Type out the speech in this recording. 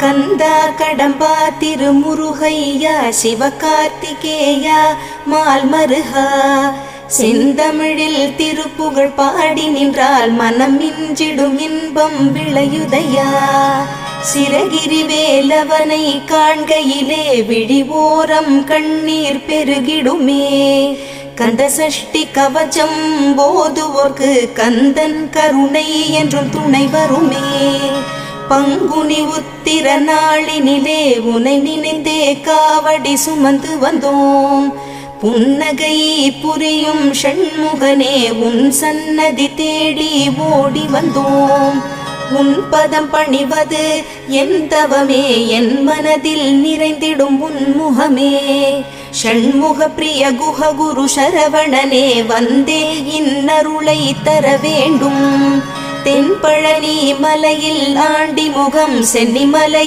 கந்தா கடம்பா திருமுருகையா சிவகார்த்திகேயா மால்மருகா செந்தமிழில் திருப்புகழ் பாடி நின்றால் மனம் மிஞ்சிடும் இன்பம் விளையுதையா. சிரகிரி வேலவனை காண்கையிலே விழிவோரம் கண்ணீர் பெருகிடுமே. கந்த சஷ்டி கவச்சம் போதுவோர்க்கு கந்தன் கருணை என்றும் துணை வருமே. பங்குனி உத்திர நாளினிலே உனை நினைந்தே காவடி சுமந்து வந்தோம். புன்னகை புரியும் ஷண்முகனே உன் சன்னதி தேடி ஓடி வந்தோம். உன் பதம் பணிவது என் தவமே, என் மனதில் நிறைந்திடும் உன் முகமே. ஷண்முக பிரிய குஹ குரு சரவணனே வந்தே இன்னருளை தர வேண்டும். தென்பழனி மலையில் ஆண்டி முகம் சென்னிமலை